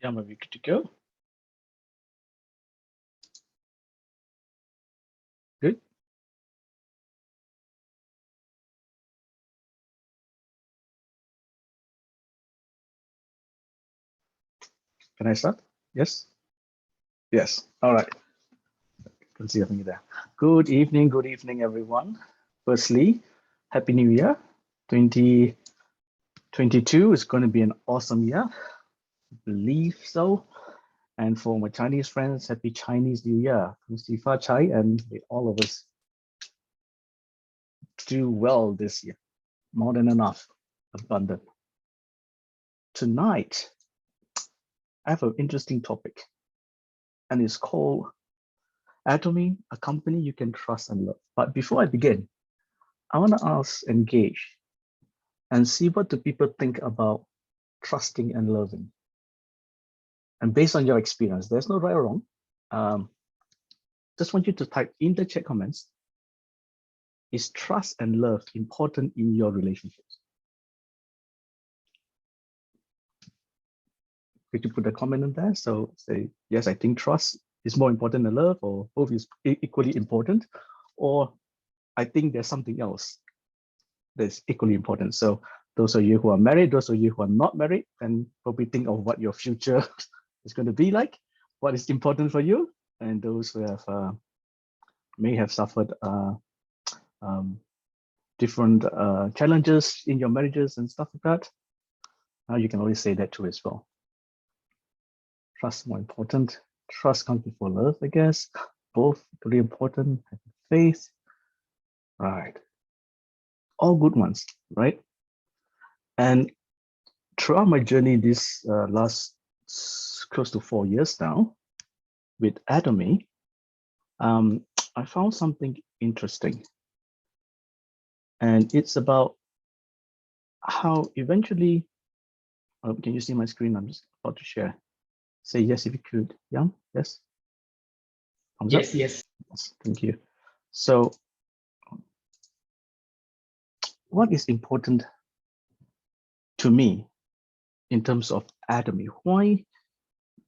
Yeah, I'm good to go. Good. Can I start? Yes. Yes. All right. Can see everything there. Good evening, everyone. Firstly, Happy New Year. 2022 is going to be an awesome year. I believe so. And for my Chinese friends, Happy Chinese New Year. From Fa Chai, and may all of us do well this year. More than enough. Abundant. Tonight, I have an interesting topic, and it's called Atomy, a company you can trust and love. But before I begin, I want to ask, engage, and see what do people think about trusting and loving. And based on your experience, there's no right or wrong. Um, just want you to type in the chat comments, is trust and love important in your relationships? Could you put a comment in there? So say, yes, I think trust is more important than love, or both is equally important, or I think there's something else that's equally important. So those of you who are married, those of you who are not married, then probably think of what your future is going to be like, what is important for you, and those who have may have suffered um, different challenges in your marriages and stuff like that. You can always say that too as well. Trust more important. Trust comes before love, I guess. Both really important. Faith, right? All good ones, right? And throughout my journey, this last close to 4 years now, with Atomy, I found something interesting. And it's about how eventually, can you see my screen? I'm just about to share. Say yes if you could. Yeah, yes. Thumbs up. Yes. Yes, thank you. So what is important to me in terms of Atomy? Why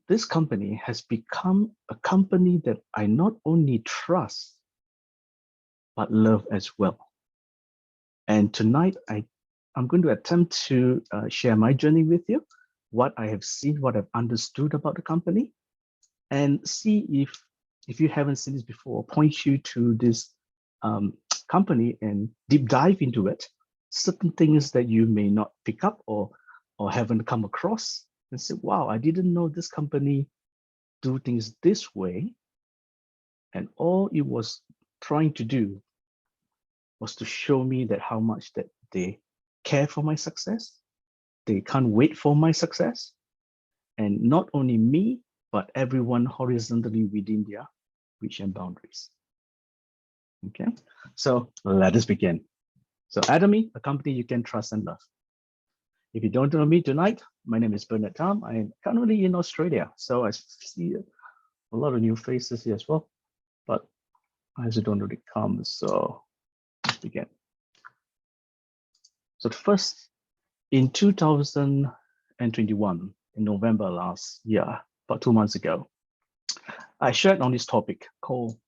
this company has become a company that I not only trust, but love as well. And tonight, I'm going to attempt to share my journey with you, what I have seen, what I've understood about the company, and see if you haven't seen this before, point you to this company and deep dive into it, certain things that you may not pick up or haven't come across, and say, wow, I didn't know this company do things this way. And all it was trying to do was to show me that how much that they care for my success. They can't wait for my success. And not only me, but everyone horizontally within their reach and boundaries. Okay, so let us begin. So Atomy, a company you can trust and love. If you don't know me tonight, my name is Bernard Tam. I'm currently in Australia. So I see a lot of new faces here as well, but I also don't really come. So let's begin. So first, in 2021, in November last year, about 2 months ago, I shared on this topic called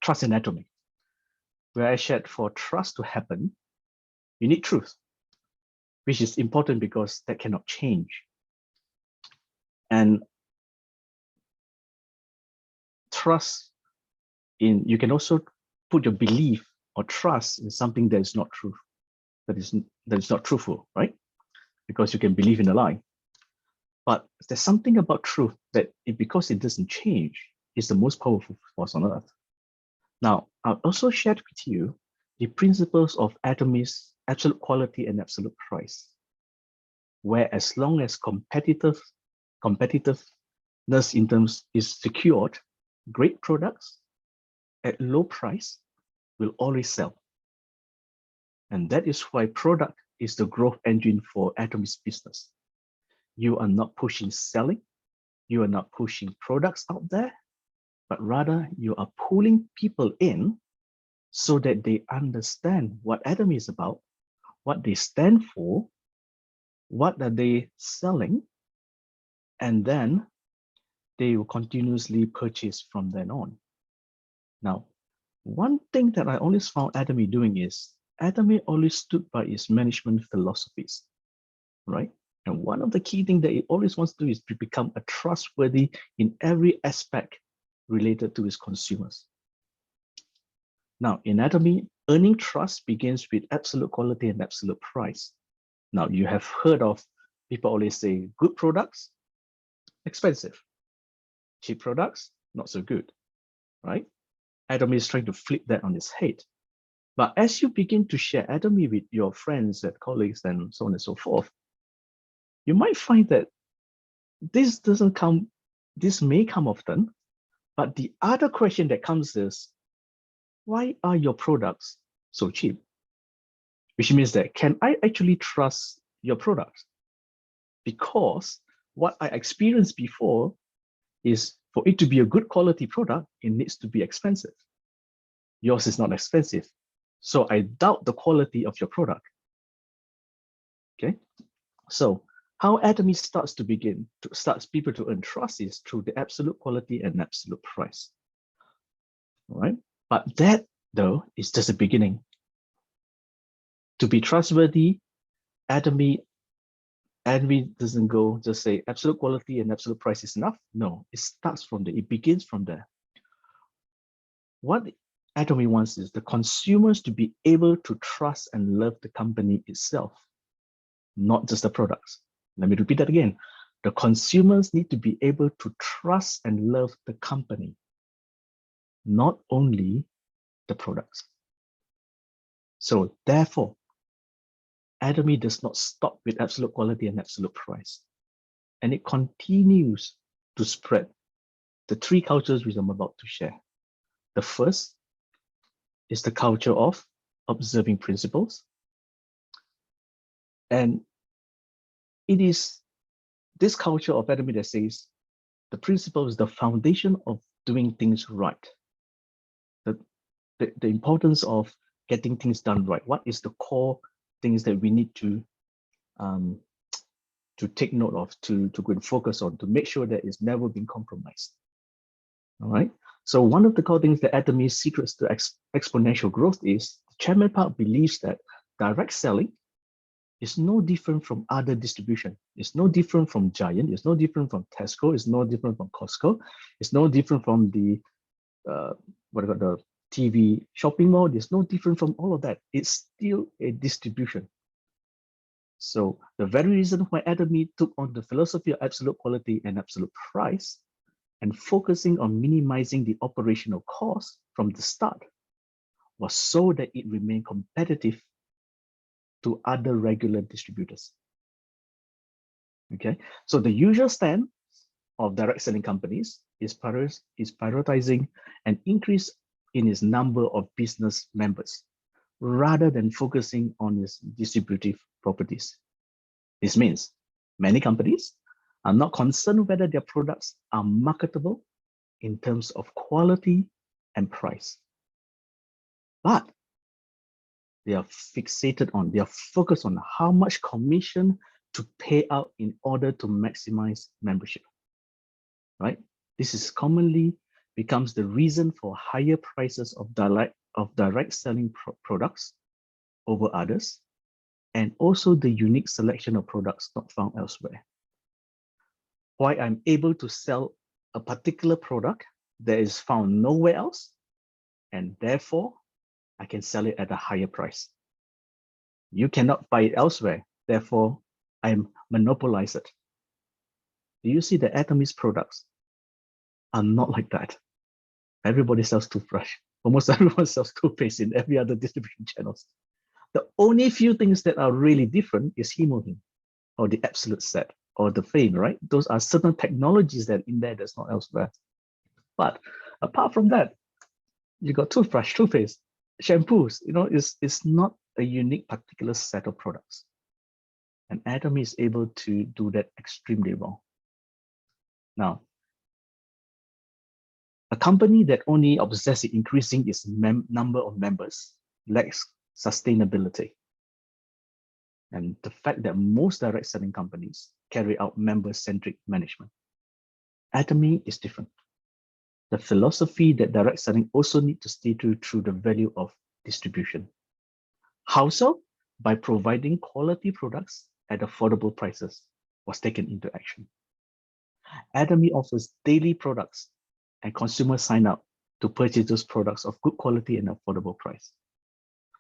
trust in Atomy, where I shared for trust to happen, you need truth, which is important because that cannot change. And trust in, you can also put your belief or trust in something that is not true, that is not truthful, right? Because you can believe in a lie. But there's something about truth that because it doesn't change, is the most powerful force on earth. Now, I'll also share with you the principles of Atomy's absolute quality and absolute price, where as long as competitiveness in terms is secured, great products at low price will always sell. And that is why product is the growth engine for Atomy's business. You are not pushing selling, you are not pushing products out there, but rather you are pulling people in so that they understand what Atomy is about, what they stand for, what are they selling, and then they will continuously purchase from then on. Now, one thing that I always found Atomy doing is Atomy always stood by its management philosophies, right? And one of the key things that it always wants to do is to become a trustworthy in every aspect related to its consumers. Now, in Atomy, earning trust begins with absolute quality and absolute price. Now, you have heard of people always say good products, expensive. Cheap products, not so good, right? Atomy is trying to flip that on its head. But as you begin to share Atomy with your friends and colleagues and so on and so forth, you might find that this may come often, but the other question that comes is, why are your products so cheap? Which means that, can I actually trust your products? Because what I experienced before is, for it to be a good quality product, it needs to be expensive. Yours is not expensive. So I doubt the quality of your product. Okay. So how Atomy starts people to earn trust is through the absolute quality and absolute price. All right. But that, though, is just a beginning. To be trustworthy, Atomy doesn't go just say absolute quality and absolute price is enough. No, it begins from there. What Atomy wants is the consumers to be able to trust and love the company itself, not just the products. Let me repeat that again. The consumers need to be able to trust and love the company, not only the products. So therefore, Atomy does not stop with absolute quality and absolute price. And it continues to spread the three cultures which I'm about to share. The first is the culture of observing principles. And it is this culture of Atomy that says the principle is the foundation of doing things right. The importance of getting things done right. What is the core things that we need to take note of, to go and focus on, to make sure that it's never been compromised? All right. So one of the core things that Atomy's secrets to exponential growth is, Chairman Park believes that direct selling is no different from other distribution. It's no different from Giant. It's no different from Tesco. It's no different from Costco. It's no different from the the TV shopping mall. It's no different from all of that. It's still a distribution. So the very reason why Atomy took on the philosophy of absolute quality and absolute price and focusing on minimizing the operational cost from the start was so that it remained competitive to other regular distributors. Okay, so the usual stand of direct selling companies is prioritizing an increase in its number of business members rather than focusing on its distributive properties. This means many companies are not concerned whether their products are marketable in terms of quality and price, but they are focused on how much commission to pay out in order to maximize membership, right? This is commonly becomes the reason for higher prices of direct selling products over others, and also the unique selection of products not found elsewhere. Why I'm able to sell a particular product that is found nowhere else, and therefore I can sell it at a higher price. You cannot buy it elsewhere, therefore I monopolize it. Do you see that Atomy's products are not like that? Everybody sells toothbrush. Almost everyone sells toothpaste in every other distribution channels. The only few things that are really different is Hemohim or the Absolute Set or the Fame, right? Those are certain technologies that in there that's not elsewhere. But apart from that, you got toothbrush, toothpaste, shampoos, it's not a unique particular set of products. And Atomy is able to do that extremely well. Now, a company that only obsesses increasing its number of members lacks sustainability. And the fact that most direct selling companies carry out member-centric management. Atomy is different. The philosophy that direct selling also needs to stay true through the value of distribution. How so? By providing quality products at affordable prices was taken into action. Atomy offers daily products and consumers sign up to purchase those products of good quality and affordable price.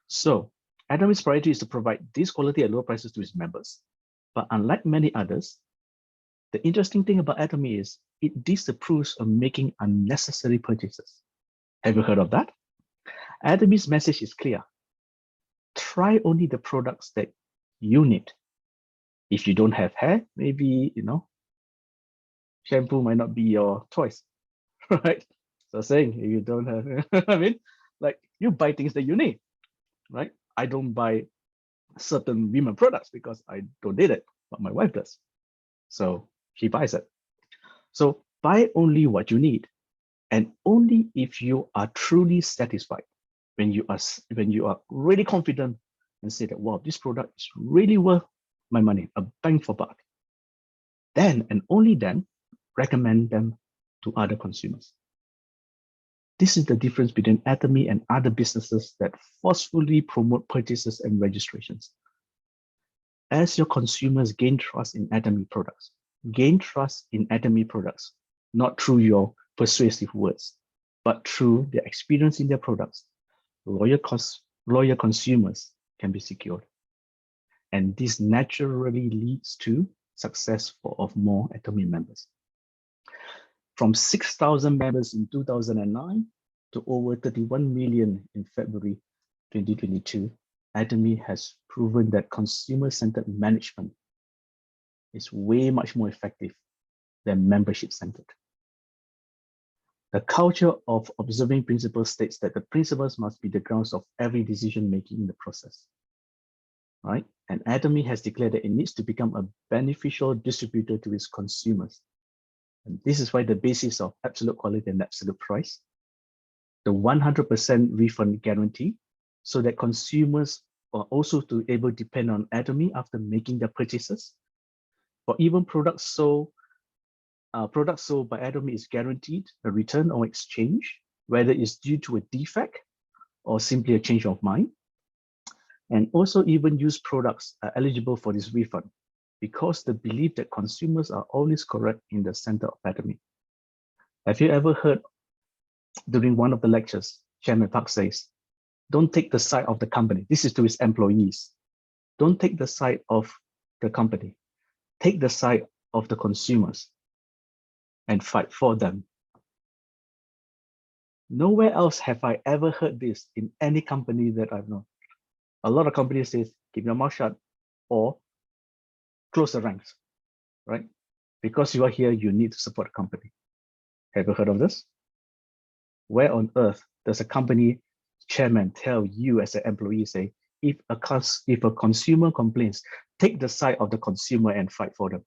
So Atomy's priority is to provide this quality at low prices to its members. But unlike many others, the interesting thing about Atomy is it disapproves of making unnecessary purchases. Have you heard of that? Atomy's message is clear. Try only the products that you need. If you don't have hair, maybe, shampoo might not be your choice, right? So saying if you don't have, I mean, like you buy things that you need, right? I don't buy certain women products because I don't need it, but my wife does. So she buys it. So buy only what you need, and only if you are truly satisfied. When you are really confident and say that, wow, this product is really worth my money, a bang for buck. Then and only then recommend them to other consumers. This is the difference between Atomy and other businesses that forcefully promote purchases and registrations. As your consumers gain trust in Atomy products, not through your persuasive words, but through their experience in their products, loyal consumers can be secured. And this naturally leads to success of more Atomy members. From 6,000 members in 2009 to over 31 million in February 2022, Atomy has proven that consumer-centered management is way much more effective than membership-centered. The culture of observing principles states that the principles must be the grounds of every decision-making in the process, right? And Atomy has declared that it needs to become a beneficial distributor to its consumers. And this is why the basis of absolute quality and absolute price, the 100% refund guarantee, so that consumers are also to able to depend on Atomy after making their purchases. For even products sold by Atomy is guaranteed a return or exchange, whether it's due to a defect or simply a change of mind. And also even used products are eligible for this refund because the belief that consumers are always correct in the center of Atomy. Have you ever heard during one of the lectures, Chairman Park says, don't take the side of the company. This is to his employees. Don't take the side of the company. Take the side of the consumers and fight for them. Nowhere else have I ever heard this in any company that I've known. A lot of companies say, keep your mouth shut or close the ranks, right? Because you are here, you need to support the company. Have you heard of this? Where on earth does a company chairman tell you as an employee, say, if a consumer complains, take the side of the consumer and fight for them?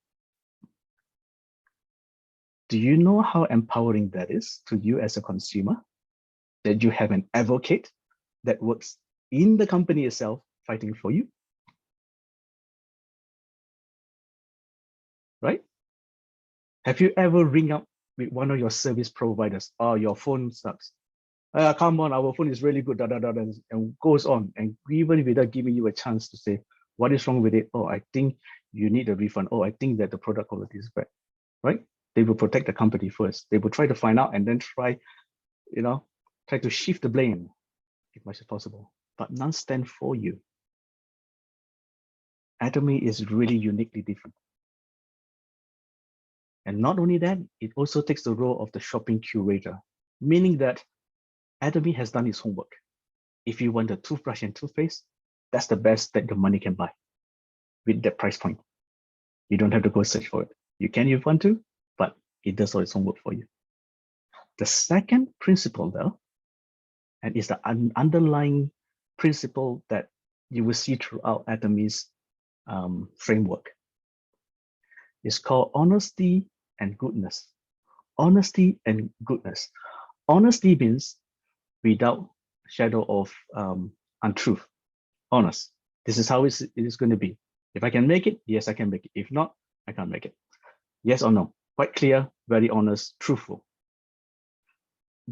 Do you know how empowering that is to you as a consumer? That you have an advocate that works in the company itself fighting for you? Right? Have you ever ring up with one of your service providers? Oh, your phone sucks. Come on, our phone is really good, and goes on. And even without giving you a chance to say, what is wrong with it? Oh, I think you need a refund. Oh, I think that the product quality is bad, right? They will protect the company first. They will try to find out and then try to shift the blame as much as possible, but none stand for you. Atomy is really uniquely different. And not only that, it also takes the role of the shopping curator, meaning that Atomy has done its homework. If you want a toothbrush and toothpaste, that's the best that your money can buy with that price point. You don't have to go search for it. You can if you want to, but it does all its homework for you. The second principle, though, and it's the underlying principle that you will see throughout Atomy's framework, is called honesty and goodness. Honesty and goodness. Honesty means without shadow of untruth. Honest. This is how it is going to be. If I can make it, yes, I can make it. If not, I can't make it. Yes or no? Quite clear, very honest, truthful.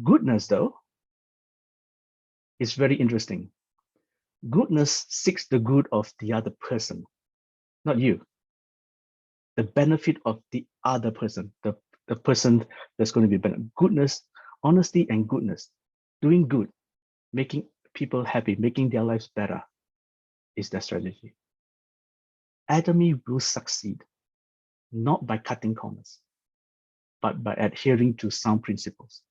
Goodness, though, is very interesting. Goodness seeks the good of the other person, not you. The benefit of the other person, the person that's going to be better. Goodness, honesty and goodness, doing good, making people happy, making their lives better is their strategy. Atomy will succeed, not by cutting corners, but by adhering to sound principles.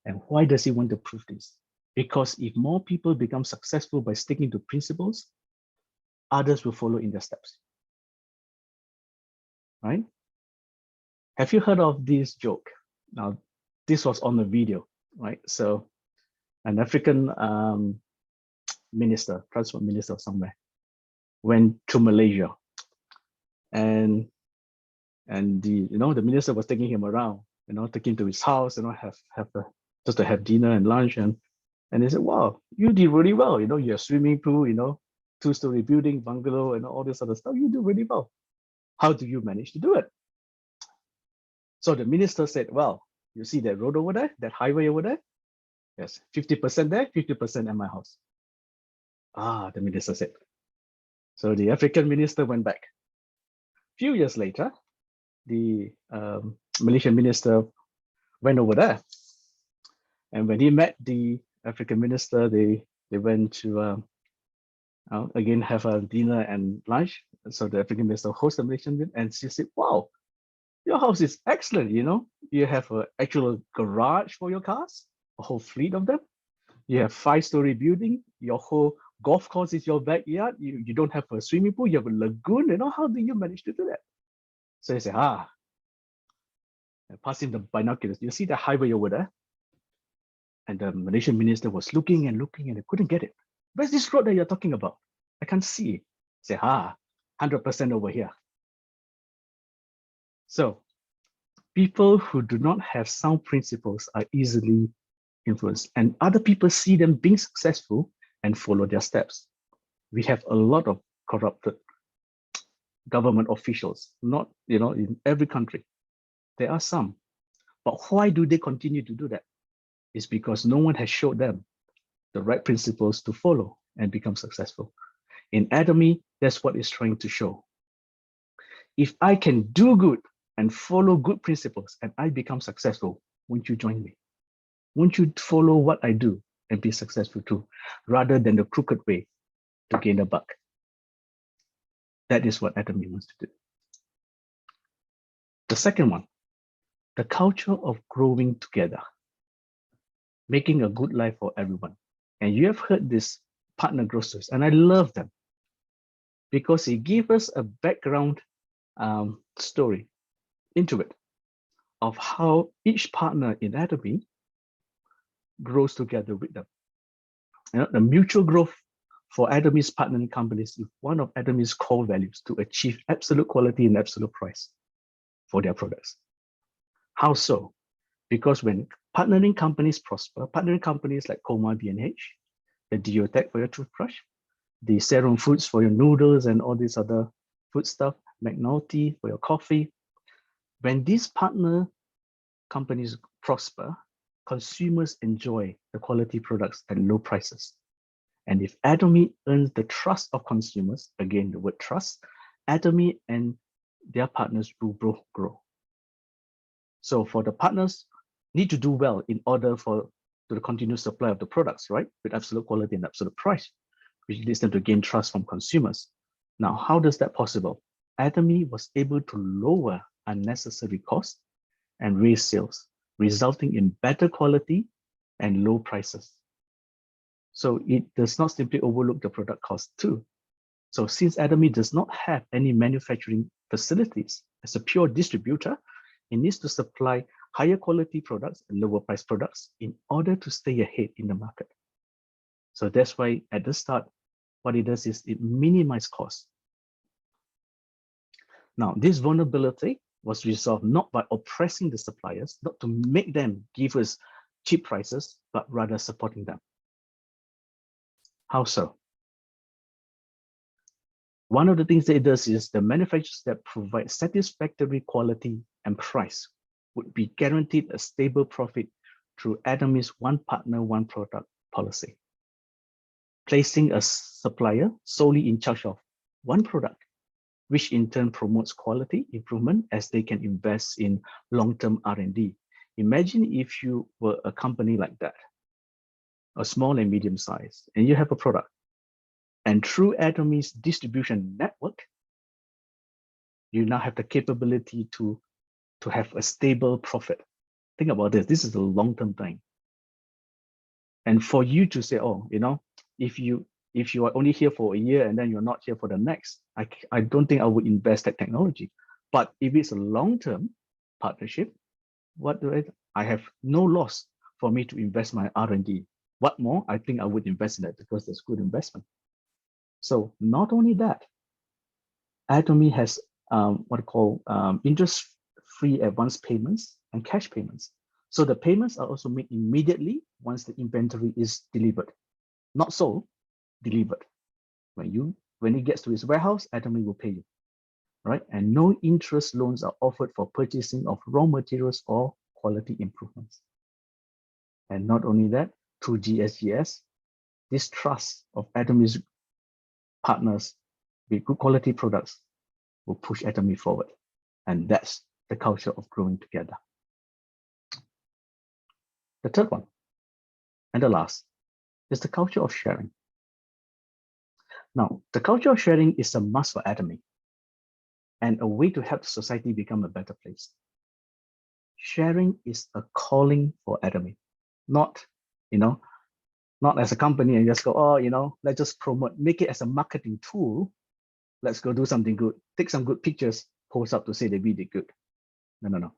And why does he want to prove this? Because if more people become successful by sticking to principles, others will follow in their steps. Right? Have you heard of this joke? Now, this was on the video, right? So an African minister, transport minister somewhere, went to Malaysia, and the minister was taking him around, taking him to his house, just to have dinner and lunch, and he said, "Wow, you did really well. You have swimming pool, two-story building, bungalow, and all this other stuff. You do really well. How do you manage to do it?" So the minister said, "Well, you see that road over there, that highway over there? Yes, 50% there, 50% at my house." Ah, the minister said. So the African minister went back. A few years later, the Malaysian minister went over there. And when he met the African minister, they went to again have a dinner and lunch. So the African minister hosted the Malaysian, and she said, "Wow, your house is excellent. You have an actual garage for your cars, a whole fleet of them. You have 5-story building. Your whole golf course is your backyard. You don't have a swimming pool. You have a lagoon. How do you manage to do that?" So he said, pass him the binoculars. You see the highway over there? And the Malaysian minister was looking and looking, and they couldn't get it. "Where's this road that you're talking about? I can't see it." Say, 100% over here. So people who do not have sound principles are easily influenced, and other people see them being successful and follow their steps. We have a lot of corrupted government officials, not, in every country. There are some. But why do they continue to do that? It's because no one has showed them the right principles to follow and become successful. In Atomy, that's what it's trying to show. If I can do good and follow good principles and I become successful, won't you join me? Won't you follow what I do and be successful too, rather than the crooked way to gain a buck? That is what Atomy wants to do. The second one, the culture of growing together, making a good life for everyone. And you have heard this partner growth stories, and I love them because it gives us a background story into it of how each partner in Atomy grows together with them. The mutual growth for Atomy's partnering companies is one of Atomy's core values to achieve absolute quality and absolute price for their products. How so? Because when partnering companies prosper, partnering companies like Coma B&H, the Deotech for your toothbrush, the Serum Foods for your noodles and all this other food stuff, McNulty for your coffee. When these partner companies prosper, consumers enjoy the quality products at low prices. And if Atomy earns the trust of consumers, again, the word trust, Atomy and their partners will both grow. So for the partners, need to do well in order to the continuous supply of the products, right? With absolute quality and absolute price, which leads them to gain trust from consumers. Now, how does that possible? Atomy was able to lower unnecessary costs and raise sales, resulting in better quality and low prices. So it does not simply overlook the product cost too. So since Atomy does not have any manufacturing facilities, as a pure distributor, it needs to supply higher quality products and lower price products in order to stay ahead in the market. So that's why at the start, what it does is it minimizes costs. Now, this vulnerability was resolved not by oppressing the suppliers, not to make them give us cheap prices, but rather supporting them. How so? One of the things that it does is the manufacturers that provide satisfactory quality and price would be guaranteed a stable profit through Atomy's one partner, one product policy, placing a supplier solely in charge of one product, which in turn promotes quality improvement as they can invest in long-term R&D. Imagine if you were a company like that, a small and medium size, and you have a product. And through Atomy's distribution network, you now have the capability to have a stable profit. Think about this. This is a long-term thing. And for you to say, oh, if you are only here for a year and then you're not here for the next, I don't think I would invest that technology. But if it's a long-term partnership, I have no loss for me to invest my R&D. What more? I think I would invest in that because that's good investment. So not only that, Atomy has what I call interest-free advance payments and cash payments. So the payments are also made immediately once the inventory is delivered. Not sold, delivered. When it gets to its warehouse, Atomy will pay you, right? And no interest loans are offered for purchasing of raw materials or quality improvements. And not only that, through GSGS, this trust of Atomy's partners with good quality products will push Atomy forward. And that's the culture of growing together. The third one, and the last, is the culture of sharing. Now, the culture of sharing is a must for Atomy and a way to help society become a better place. Sharing is a calling for Atomy, not as a company and just go, oh, let's just promote, make it as a marketing tool. Let's go do something good, take some good pictures, post up to say that we did good. No.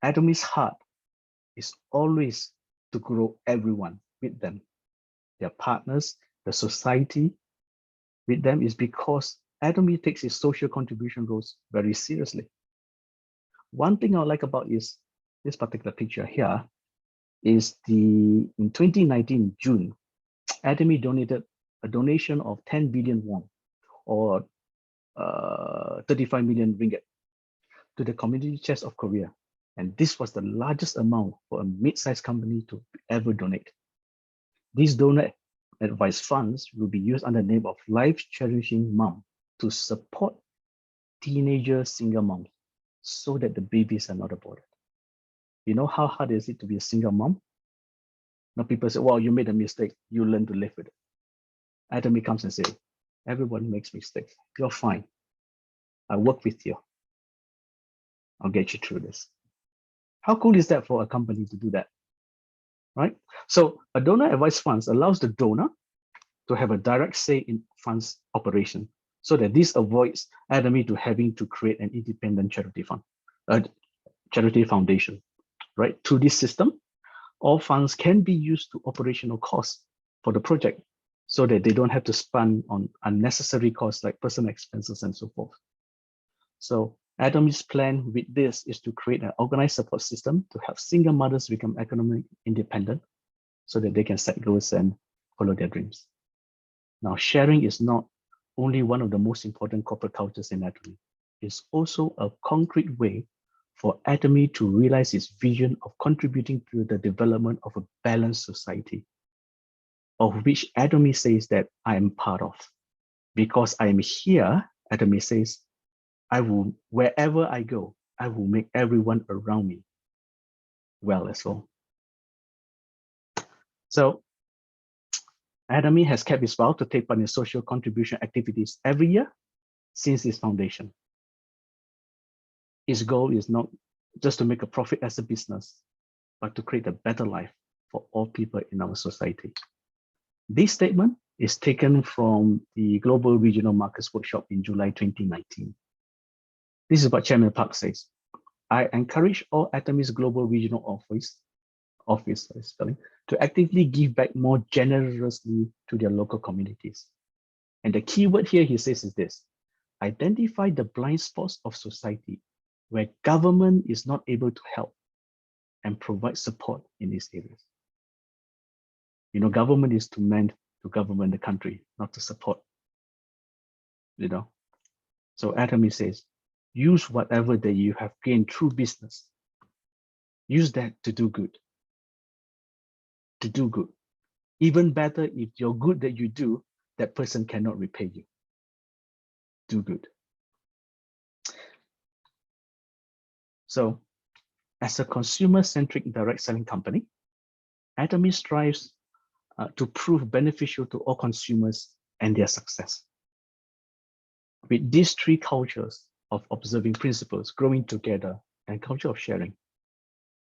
Atomy's heart is always to grow everyone with them, their partners, the society with them, is because Atomy takes its social contribution roles very seriously. One thing I like about is this particular picture here is in 2019, June, Atomy donated a donation of 10 billion won or 35 million ringgit to the Community Chest of Korea. And this was the largest amount for a mid-sized company to ever donate. These donor advice funds will be used under the name of Life Cherishing Mom to support teenager single moms so that the babies are not aborted. You know how hard is it to be a single mom? Now people say, well, you made a mistake, you learn to live with it. Atomy comes and says, everyone makes mistakes. You're fine. I work with you. I'll get you through this. How cool is that for a company to do that, right? So a donor advice funds allows the donor to have a direct say in funds operation so that this avoids Atomy to having to create an independent charity fund, charity foundation, right? Through this system, all funds can be used to operational costs for the project so that they don't have to spend on unnecessary costs like personal expenses and so forth. So Atomy's plan with this is to create an organized support system to help single mothers become economically independent so that they can set goals and follow their dreams. Now, sharing is not only one of the most important corporate cultures in Atomy. It's also a concrete way for Atomy to realize its vision of contributing to the development of a balanced society, of which Atomy says that I am part of. Because I am here, Atomy says, wherever I go, I will make everyone around me well as well. So Atomy has kept its vow to take part in social contribution activities every year since its foundation. Its goal is not just to make a profit as a business, but to create a better life for all people in our society. This statement is taken from the Global Regional Markets Workshop in July 2019. This is what Chairman Park says. I encourage all Atomy's Global Regional Office to actively give back more generously to their local communities. And the key word here he says is this: identify the blind spots of society where government is not able to help and provide support in these areas. Government is meant to govern the country, not to support. you know. So Atomy says, use whatever that you have gained through business. Use that to do good. To do good. Even better, if your good that you do, that person cannot repay you. Do good. So, as a consumer-centric direct selling company, Atomy strives to prove beneficial to all consumers and their success. With these three cultures of observing principles growing together and culture of sharing,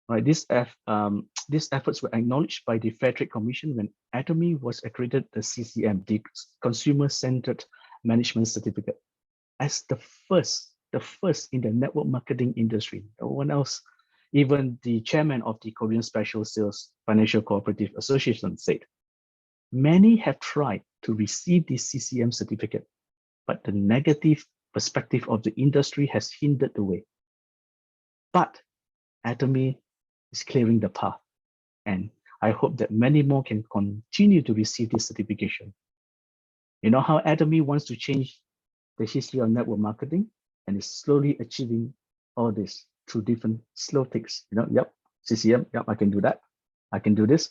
right? These efforts were acknowledged by the Fair Trade Commission when Atomy was accredited the CCM, the Consumer-Centered Management Certificate, as the first in the network marketing industry. No one else, even the chairman of the Korean Special Sales Financial Cooperative Association said, many have tried to receive the CCM certificate, but the negative perspective of the industry has hindered the way. But Atomy is clearing the path, and I hope that many more can continue to receive this certification. You know how Atomy wants to change the history of network marketing and is slowly achieving all this through different slow ticks. Yep, CCM, yep, I can do that. I can do this.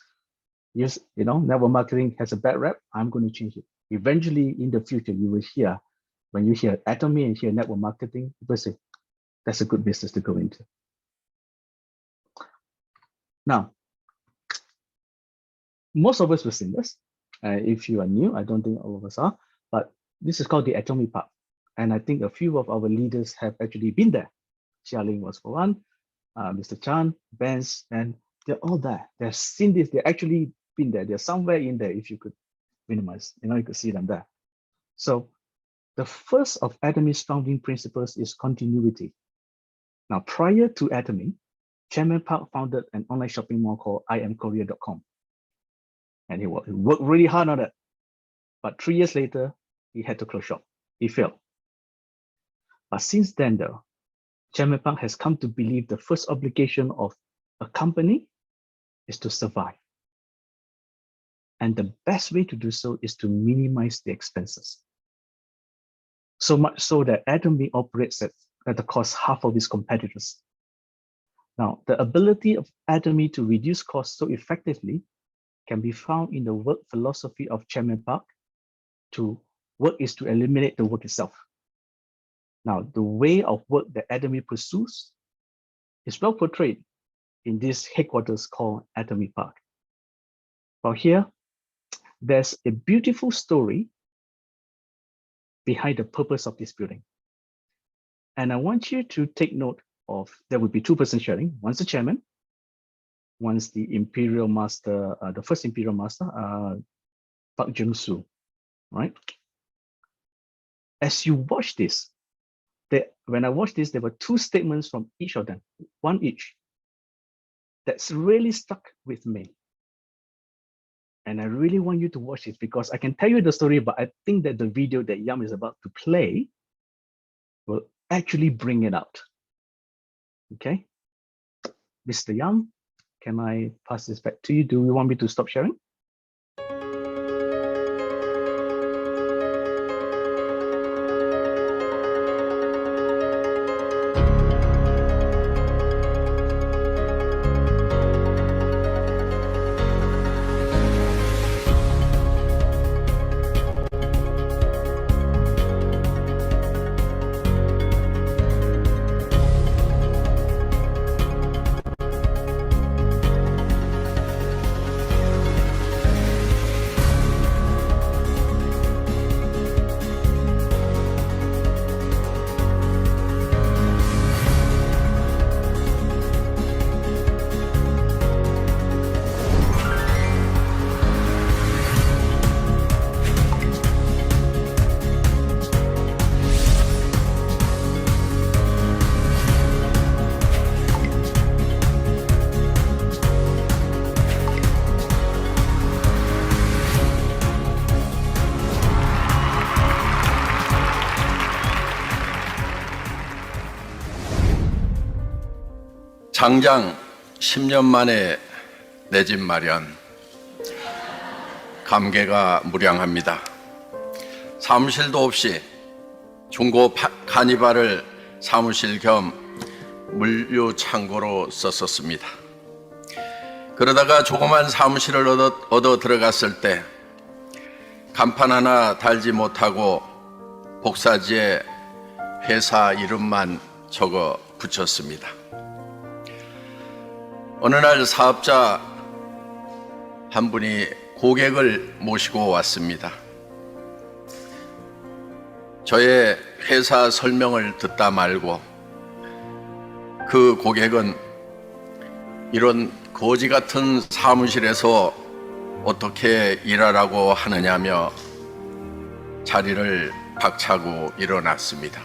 Yes, network marketing has a bad rep. I'm going to change it. Eventually, in the future, you will hear, when you hear Atomy and hear network marketing, people say, that's a good business to go into. Now, most of us have seen this. If you are new, I don't think all of us are, but this is called the Atomy Park. And I think a few of our leaders have actually been there. Xia Ling was for one, Mr. Chan, Benz, and they're all there. They've seen this, they've actually been there. They're somewhere in there if you could minimize, you could see them there. So the first of Atomy's founding principles is continuity. Now, prior to Atomy, Chairman Park founded an online shopping mall called imkorea.com. And he worked really hard on it. But 3 years later, he had to close shop. He failed. But since then, though, Chairman Park has come to believe the first obligation of a company is to survive. And the best way to do so is to minimize the expenses. So much so that Atomy operates at the cost half of its competitors. Now, the ability of Atomy to reduce costs so effectively can be found in the work philosophy of Chairman Park. To work is to eliminate the work itself. Now, the way of work that Atomy pursues is well portrayed in this headquarters called Atomy Park. Well, here, there's a beautiful story behind the purpose of this building. And I want you to take note of, there will be two persons sharing. One's the chairman, one's the Imperial Master, the first Imperial Master, Park Jung-soo, right? As you watch this, when I watched this, there were two statements from each of them, one each, that's really stuck with me. And I really want you to watch this because I can tell you the story, but I think that the video that Yam is about to play will actually bring it out. Okay? Mr. Yam, can I pass this back to you? Do you want me to stop sharing? 장장 10년 만에 내 집 마련. 감개가 무량합니다. 사무실도 없이 중고 카니발을 사무실 겸 물류 창고로 썼었습니다. 그러다가 조그만 사무실을 얻어 들어갔을 때 간판 하나 달지 못하고 복사지에 회사 이름만 적어 붙였습니다. 어느 날 사업자 한 분이 고객을 모시고 왔습니다. 저의 회사 설명을 듣다 말고 그 고객은 이런 거지 같은 사무실에서 어떻게 일하라고 하느냐며 자리를 박차고 일어났습니다.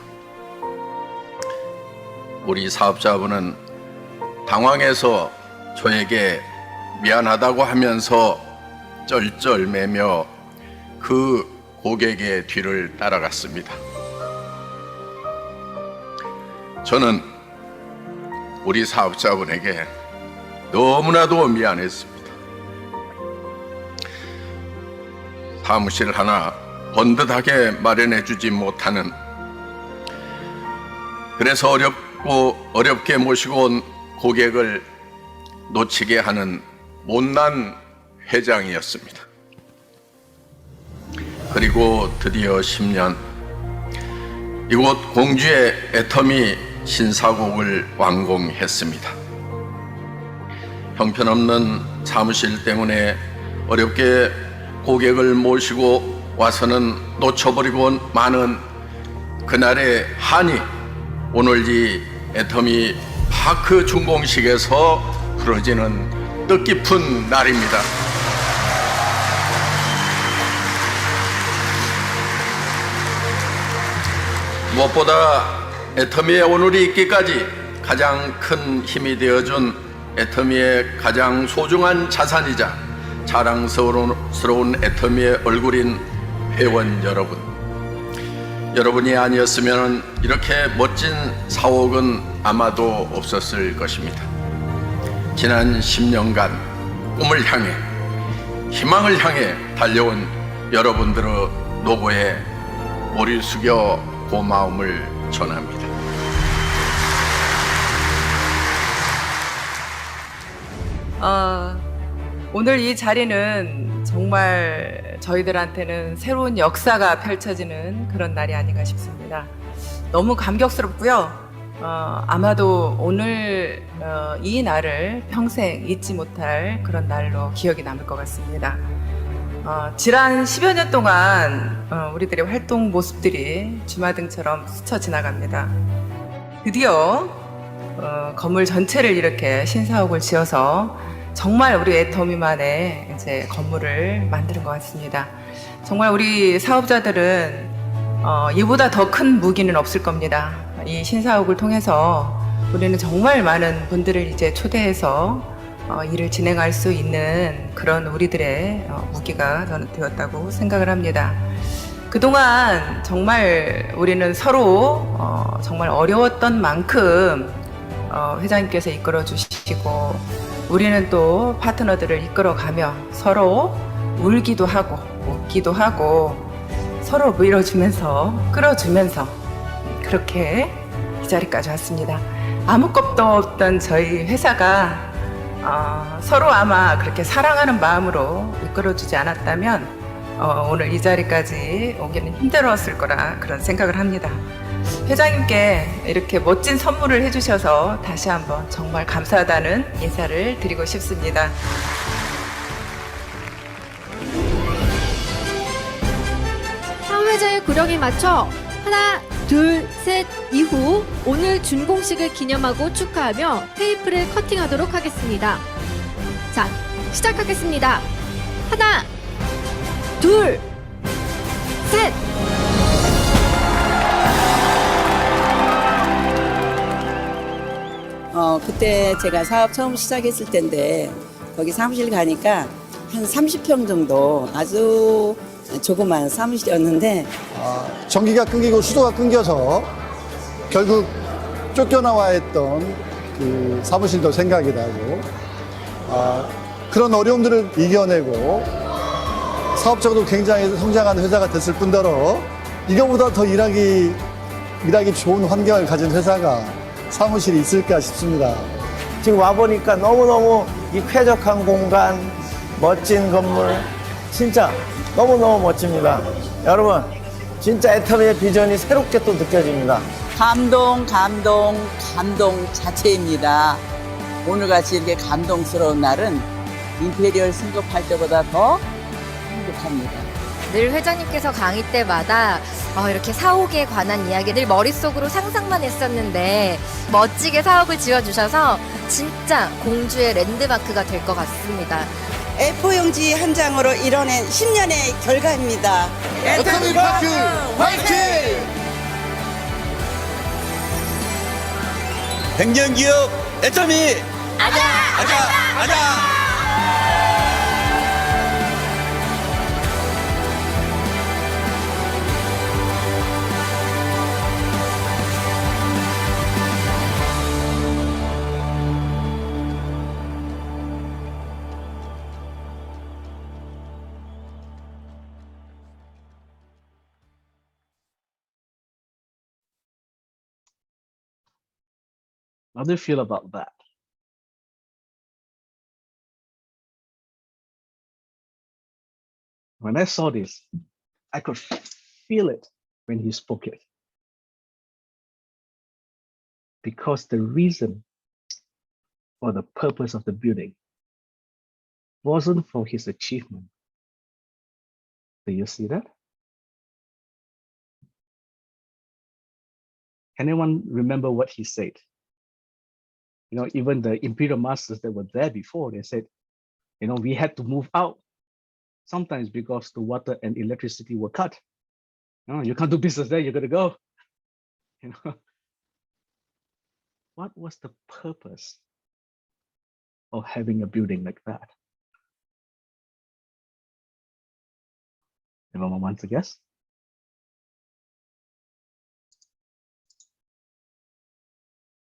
우리 사업자분은 당황해서 저에게 미안하다고 하면서 쩔쩔매며 그 고객의 뒤를 따라갔습니다. 저는 우리 사업자분에게 너무나도 미안했습니다. 사무실 하나 번듯하게 마련해 주지 못하는, 그래서 어렵게 모시고 온 고객을 놓치게 하는 못난 회장이었습니다. 그리고 드디어 10년, 이곳 공주의 애터미 신사곡을 완공했습니다. 형편없는 사무실 때문에 어렵게 고객을 모시고 와서는 놓쳐버리고 많은 그날의 한이 오늘 이 애터미 파크 준공식에서 부러지는 뜻깊은 날입니다. 무엇보다 애터미의 오늘이 있기까지 가장 큰 힘이 되어준 애터미의 가장 소중한 자산이자 자랑스러운 애터미의 얼굴인 회원 여러분, 여러분이 아니었으면 이렇게 멋진 사옥은 아마도 없었을 것입니다. 지난 10년간 꿈을 향해, 희망을 향해 달려온 여러분들의 노고에 머리 숙여 고마움을 전합니다. 오늘 이 자리는 정말 저희들한테는 새로운 역사가 펼쳐지는 그런 날이 아닌가 싶습니다. 너무 감격스럽고요. 아마도 오늘 이 날을 평생 잊지 못할 그런 날로 기억이 남을 것 같습니다. 지난 10여 년 동안 우리들의 활동 모습들이 주마등처럼 스쳐 지나갑니다. 드디어 건물 전체를 이렇게 신사옥을 지어서 정말 우리 애터미만의 이제 건물을 만드는 것 같습니다. 정말 우리 사업자들은 이보다 더 큰 무기는 없을 겁니다. 이 신사옥을 통해서 우리는 정말 많은 분들을 이제 초대해서 일을 진행할 수 있는 그런 우리들의 무기가 저는 되었다고 생각을 합니다. 그동안 정말 우리는 서로 정말 어려웠던 만큼 회장님께서 이끌어 주시고, 우리는 또 파트너들을 이끌어가며 서로 울기도 하고 웃기도 하고 서로 밀어주면서 끌어주면서 그렇게 이 자리까지 왔습니다. 아무 것도 없던 저희 회사가 서로 아마 그렇게 사랑하는 마음으로 이끌어주지 않았다면 오늘 이 자리까지 오기는 힘들었을 거라 그런 생각을 합니다. 회장님께 이렇게 멋진 선물을 해주셔서 다시 한번 정말 감사하다는 인사를 드리고 싶습니다. 사회자의 구령에 맞춰 하나, 둘, 셋 이후 오늘 준공식을 기념하고 축하하며 테이프를 커팅하도록 하겠습니다. 자, 시작하겠습니다. 하나, 둘, 셋! 그때 제가 사업 처음 시작했을 때인데 거기 사무실 가니까 한 30평 정도 아주 조그만 사무실이었는데 전기가 끊기고 수도가 끊겨서 결국 쫓겨나와 했던 그 사무실도 생각이 나고 그런 어려움들을 이겨내고 사업적으로 굉장히 성장한 회사가 됐을 뿐더러 이거보다 더 일하기 일하기 좋은 환경을 가진 회사가 사무실이 있을까 싶습니다. 지금 와보니까 너무너무 이 쾌적한 공간, 멋진 건물, 진짜 너무너무 멋집니다. 여러분, 진짜 애터미의 비전이 새롭게 또 느껴집니다. 감동, 감동, 감동 자체입니다. 오늘같이 이렇게 감동스러운 날은 임페리얼 승급할 때보다 더 행복합니다. 늘 회장님께서 강의 때마다 이렇게 사옥에 관한 이야기 늘 머릿속으로 상상만 했었는데 멋지게 사옥을 지어주셔서 진짜 공주의 랜드마크가 될 것 같습니다. A4용지 한 장으로 이뤄낸 10년의 결과입니다. 애터미 파크 화이팅! 100년 기업 애터미 아자! How do you feel about that? When I saw this, I could feel it when he spoke it. Because the reason for the purpose of the building wasn't for his achievement. Do you see that? Can anyone remember what he said? You know, even the imperial masters that were there before, they said, you know, we had to move out sometimes because the water and electricity were cut. You can't do business there, you're gonna go. You know, what was the purpose of having a building like that? Anyone wants to guess?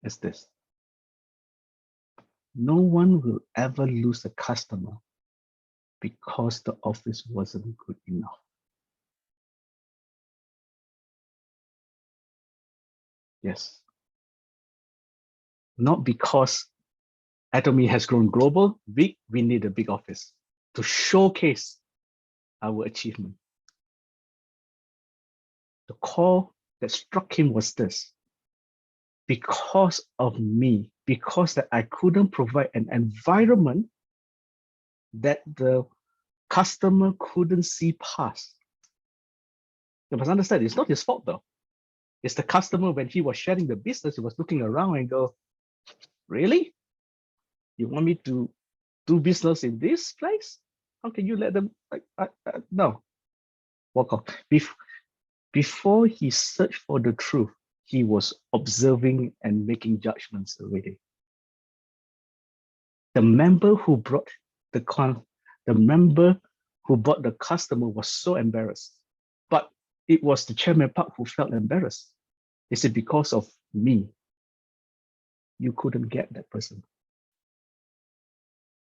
It's this. No one will ever lose a customer because the office wasn't good enough. Yes. Not because Atomy has grown global, big, we need a big office to showcase our achievement. The call that struck him was this. Because of me, because that I couldn't provide an environment that the customer couldn't see past. You must understand, it's not his fault though. It's the customer, when he was sharing the business, he was looking around and go, really? You want me to do business in this place? How can you let them, no, walk off. Before he searched for the truth, he was observing and making judgments already. The member who brought the customer was so embarrassed, but it was the chairman Park who felt embarrassed. He said, because of me, you couldn't get that person.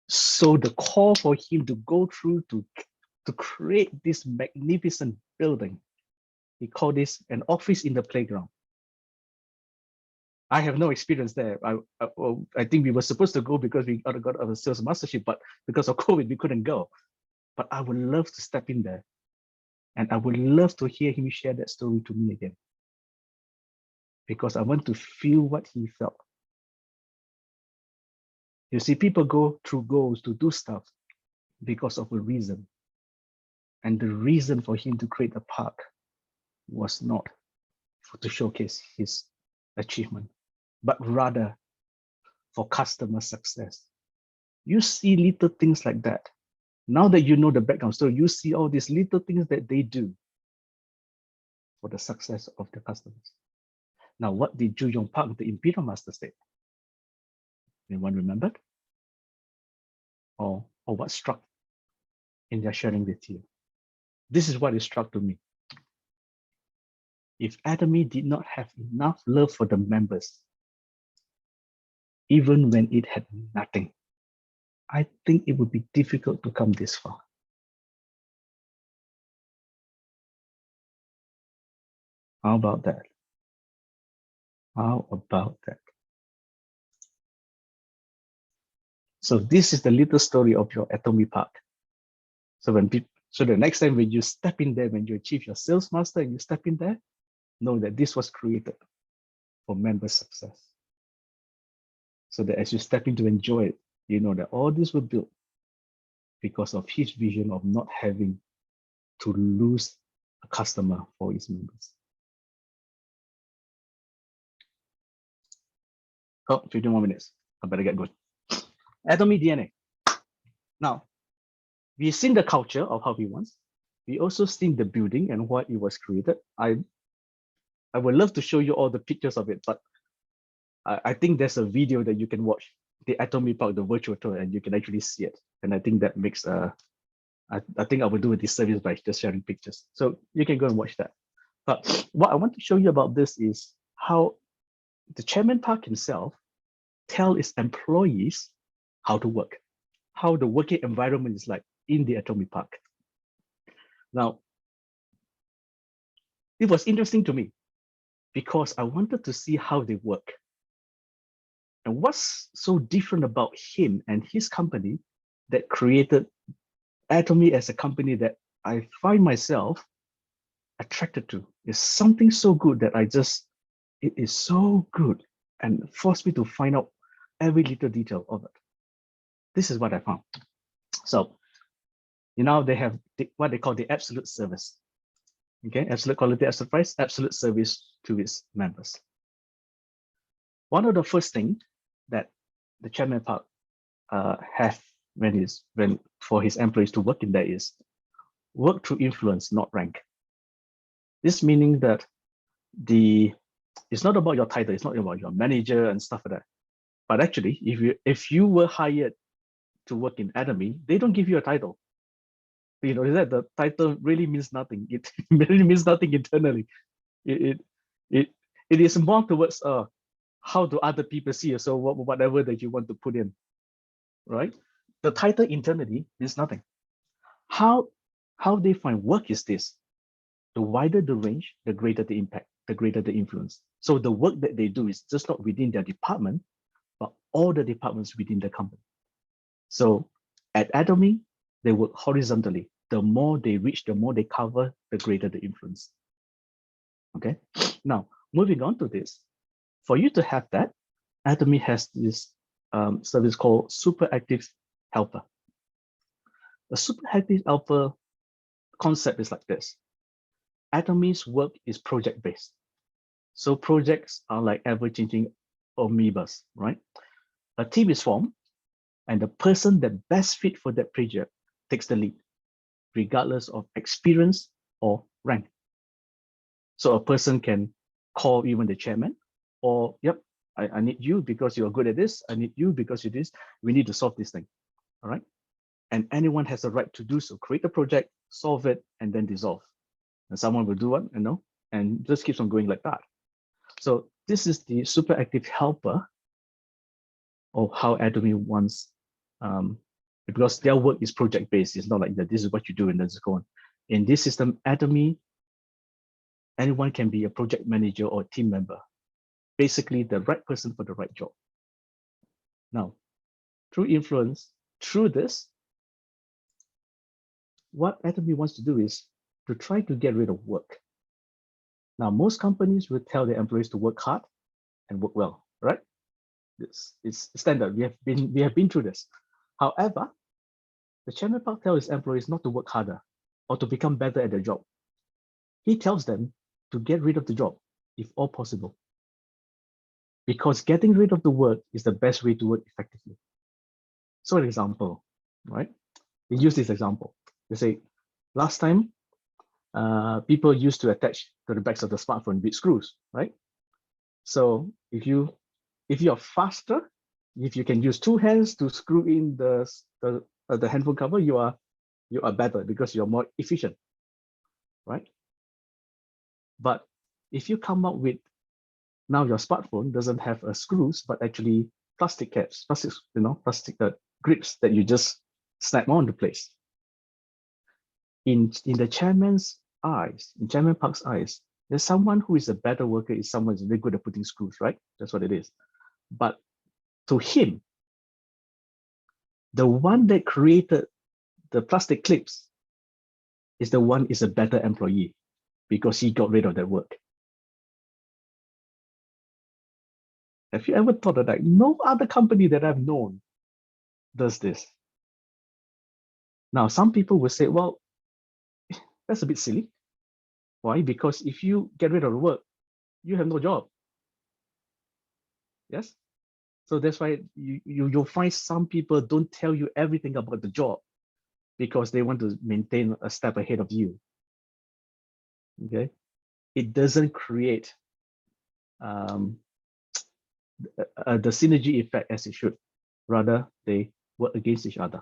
So the call for him to go through to create this magnificent building, he called this an office in the playground. I have no experience there. I think we were supposed to go because we got a sales mastership, but because of COVID, we couldn't go. But I would love to step in there. And I would love to hear him share that story to me again. Because I want to feel what he felt. You see, people go through goals to do stuff because of a reason. And the reason for him to create the park was not to showcase his achievement, but rather for customer success. You see little things like that. Now that you know the background story, you see all these little things that they do for the success of the customers. Now, what did Ju Yong Park, the Imperial Master, say? Anyone remembered? Or what struck in their sharing with you? This is what it struck to me. If Atomy did not have enough love for the members, even when it had nothing, I think it would be difficult to come this far. How about that? How about that? So this is the little story of your Atomy Park. So so the next time when you step in there, when you achieve your sales master and you step in there, know that this was created for member success. So that as you step in to enjoy it, you know that all this were built because of his vision of not having to lose a customer for his members. Oh, 15 more minutes. I better get going. Atomy DNA. Now, we've seen the culture of how he wants. We also seen the building and why it was created. I would love to show you all the pictures of it, but I think there's a video that you can watch, the Atomy Park, the virtual tour, and you can actually see it. And I think that makes I think I would do a disservice by just sharing pictures. So you can go and watch that. But what I want to show you about this is how the Chairman Park himself tell his employees how to work, how the working environment is like in the Atomy Park. Now, it was interesting to me because I wanted to see how they work. And what's so different about him and his company that created Atomy as a company that I find myself attracted to? Is something so good that it is so good and forced me to find out every little detail of it. This is what I found. So, they have what they call the absolute service. Okay, absolute quality, absolute price, absolute service to its members. One of the first things that the Chairman Park have when for his employees to work in there is work through influence, not rank. This meaning that it's not about your title, it's not about your manager and stuff like that. But actually, if you were hired to work in Atomy, they don't give you a title. That the title really means nothing. It really means nothing internally. It is more towards how do other people see you? So whatever that you want to put in, right? The title internally means nothing. How they find work is this: the wider the range, the greater the impact, the greater the influence. So the work that they do is just not within their department, but all the departments within the company. So at Atomy, they work horizontally. The more they reach, the more they cover, the greater the influence. Okay. Now, moving on to this, for you to have that, Atomy has this service called Super Active Helper. The Super Active Helper concept is like this. Atomy's work is project-based. So projects are like ever-changing amoebas, right? A team is formed, and the person that best fit for that project takes the lead, regardless of experience or rank. So a person can call even the chairman, or, yep, I need you because you're good at this. I need you because you do this. We need to solve this thing, all right? And anyone has a right to do so. Create a project, solve it, and then dissolve. And someone will do one, and just keeps on going like that. So this is the super active helper of how Atomy wants, because their work is project-based. It's not like that. This is what you do and then just go on. In this system, Atomy, anyone can be a project manager or team member. Basically, the right person for the right job. Now, through influence, through this, what Atomy wants to do is to try to get rid of work. Now, most companies will tell their employees to work hard and work well, right? This is standard. We have been through this. However, the Chairman Park tells his employees not to work harder or to become better at their job. He tells them to get rid of the job, if all possible. Because getting rid of the work is the best way to work effectively. So an example, right? We use this example. They say, last time, people used to attach to the backs of the smartphone with screws, right? So if you're faster, if you can use two hands to screw in the handphone cover, you are better because you're more efficient, right? But if you come up with, now your smartphone doesn't have screws, but actually plastic caps, plastic grips that you just snap onto place. In the chairman's eyes, in Chairman Park's eyes, There's someone who is a better worker is someone who's very good at putting screws, right? That's what it is. But to him, the one that created the plastic clips is the one is a better employee because he got rid of that work. Have you ever thought of that? No other company that I've known does this. Now, some people will say, well, that's a bit silly. Why? Because if you get rid of the work, you have no job. Yes? So that's why you'll find some people don't tell you everything about the job because they want to maintain a step ahead of you. Okay? It doesn't create the synergy effect as it should. Rather, they work against each other.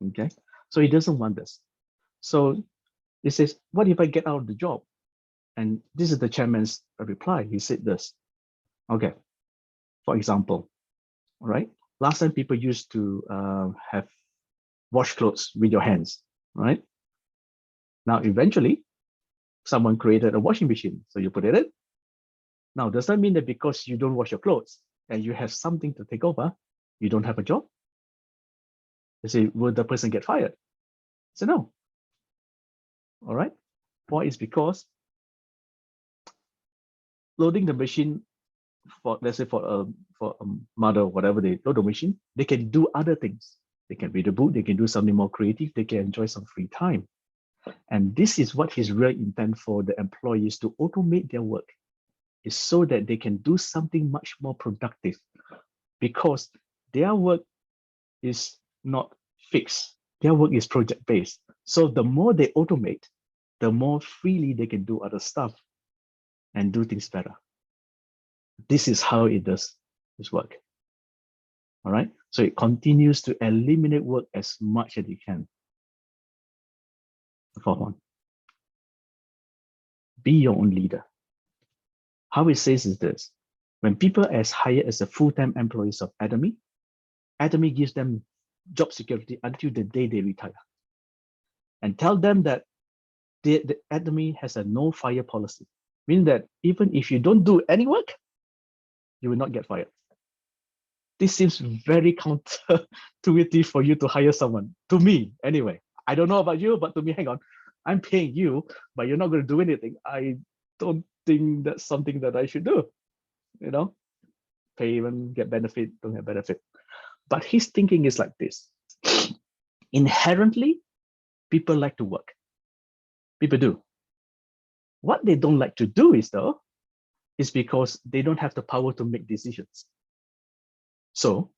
Okay? So he doesn't want this. So he says, what if I get out of the job? And this is the chairman's reply. He said this. Okay, for example, all right? Last time people used to have wash clothes with your hands, right? Now, eventually, someone created a washing machine. So you put it in. Now, does that mean that because you don't wash your clothes and you have something to take over, you don't have a job? They say, will the person get fired? So no. All right. Why? Is because loading the machine for, let's say for a mother or whatever, they load the machine, they can do other things. They can read a book, they can do something more creative, they can enjoy some free time. And this is what his real intent for the employees to automate their work, is so that they can do something much more productive, because their work is not fixed. Their work is project-based. So the more they automate, the more freely they can do other stuff and do things better. This is how it does this work. All right. So it continues to eliminate work as much as it can. The fourth one. Be your own leader. How it says is this: when people are hired as a full-time employees of Atomy, Atomy gives them job security until the day they retire. And tell them that the Atomy has a no-fire policy, meaning that even if you don't do any work, you will not get fired. This seems very counterintuitive for you to hire someone. To me, anyway. I don't know about you, but to me, hang on, I'm paying you, but you're not going to do anything. I don't think that's something that I should do. You know, pay even, get benefit, don't get benefit. But his thinking is like this. Inherently, people like to work. People do. What they don't like to do is because they don't have the power to make decisions. So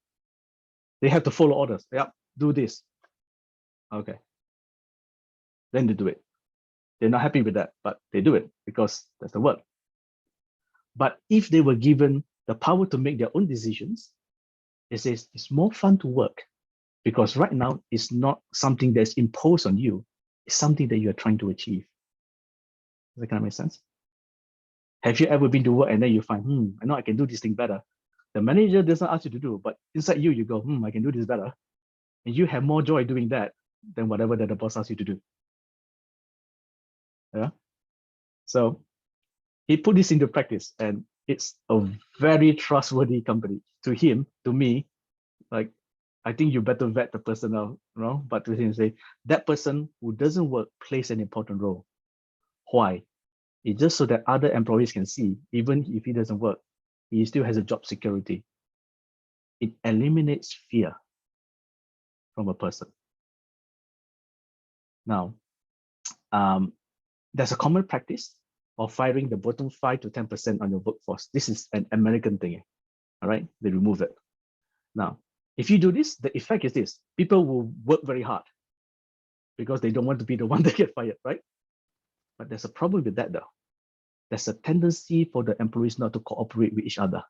they have to follow orders. Yeah, do this. Okay. Then they do it. They're not happy with that, but they do it because that's the work. But if they were given the power to make their own decisions, it says it's more fun to work, because right now it's not something that's imposed on you. It's something that you're trying to achieve. Does that kind of make sense? Have you ever been to work and then you find, I know I can do this thing better. The manager doesn't ask you to do, but inside you, you go, I can do this better. And you have more joy doing that than whatever that the boss asks you to do. Yeah. So he put this into practice, and it's a very trustworthy company. To him, to me, like, I think you better vet the person out, but to him say, that person who doesn't work plays an important role. Why? It's just so that other employees can see, even if he doesn't work, he still has a job security. It eliminates fear from a person. Now, there's a common practice of firing the bottom 5 to 10% on your workforce. This is an American thing, all right? They remove it. Now, if you do this, the effect is this: people will work very hard because they don't want to be the one that get fired, right? But there's a problem with that though. There's a tendency for the employees not to cooperate with each other.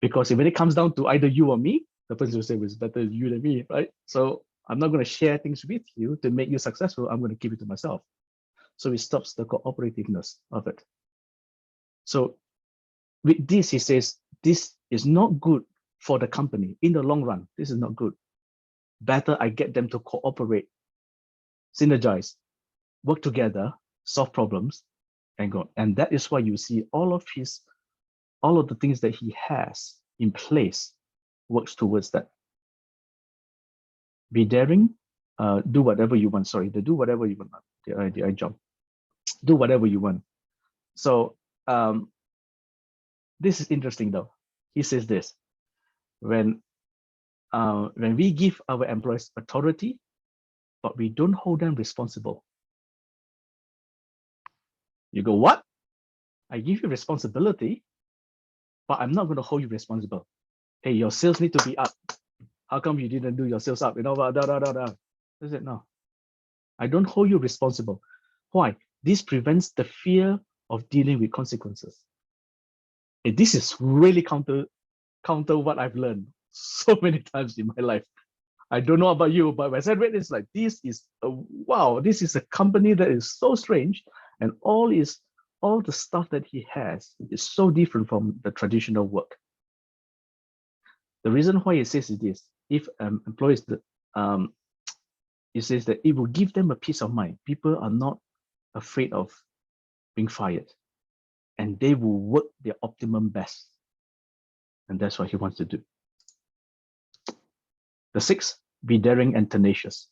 Because when it comes down to either you or me, the person will say, well, it's better you than me, right? So I'm not going to share things with you to make you successful. I'm going to keep it to myself. So it stops the cooperativeness of it. So with this, he says, this is not good for the company in the long run. This is not good. Better I get them to cooperate, synergize, work together, solve problems, and go. And that is why you see all of the things that he has in place works towards that. Be daring, do whatever you want. Sorry, do whatever you want. The I jump. Do whatever you want. So this is interesting though. He says this: when we give our employees authority, but we don't hold them responsible. You go, what? I give you responsibility, but I'm not going to hold you responsible. Hey, your sales need to be up. How come you didn't do your sales up? You know, I said, no, I don't hold you responsible. Why? This prevents the fear of dealing with consequences. And this is really counter what I've learned so many times in my life. I don't know about you, but when I read this, like, this is wow, this is a company that is so strange, and all the stuff that he has is so different from the traditional work. The reason why it says it is, if employees, it says that it will give them a peace of mind. People are not afraid of being fired, and they will work their optimum best. And that's what he wants to do. The sixth, be daring and tenacious.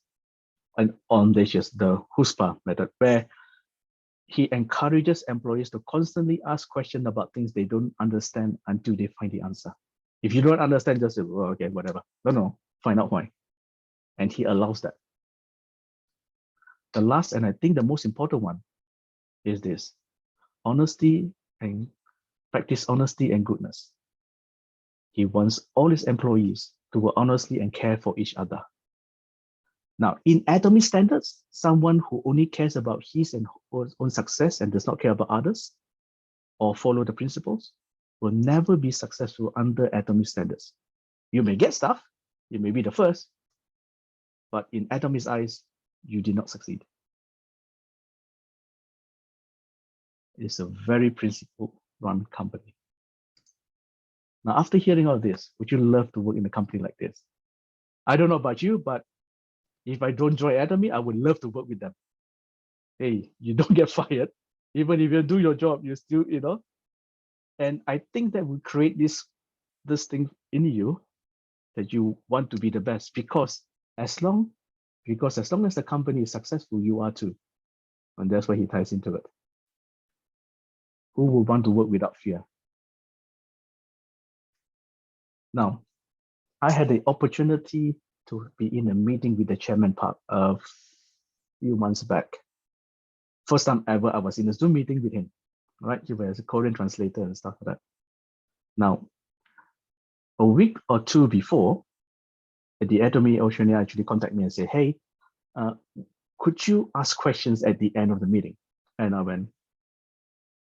And audacious, the HUSPA method, where he encourages employees to constantly ask questions about things they don't understand until they find the answer. If you don't understand, just say, well, okay, whatever. No, find out why. And he allows that. The last, and I think the most important one, is this: honesty and practice honesty and goodness. He wants all his employees to work honestly and care for each other. Now, in Atomy standards, someone who only cares about his and own success and does not care about others or follow the principles will never be successful under Atomy standards. You may get stuff, you may be the first, but in Atomy's eyes, you did not succeed. It's a very principle-run company. Now, after hearing all this, would you love to work in a company like this? I don't know about you, but if I don't join Atomy, I would love to work with them. Hey, you don't get fired. Even if you do your job, you still, you know. And I think that will create this thing in you that you want to be the best, because as long as the company is successful, you are too. And that's why he ties into it. Who will want to work without fear? Now, I had the opportunity to be in a meeting with the chairman Park a few months back. First time ever I was in a Zoom meeting with him, right? He was a Korean translator and stuff like that. Now, a week or two before, the Atomy Oceania actually contacted me and said, hey, could you ask questions at the end of the meeting? And I went,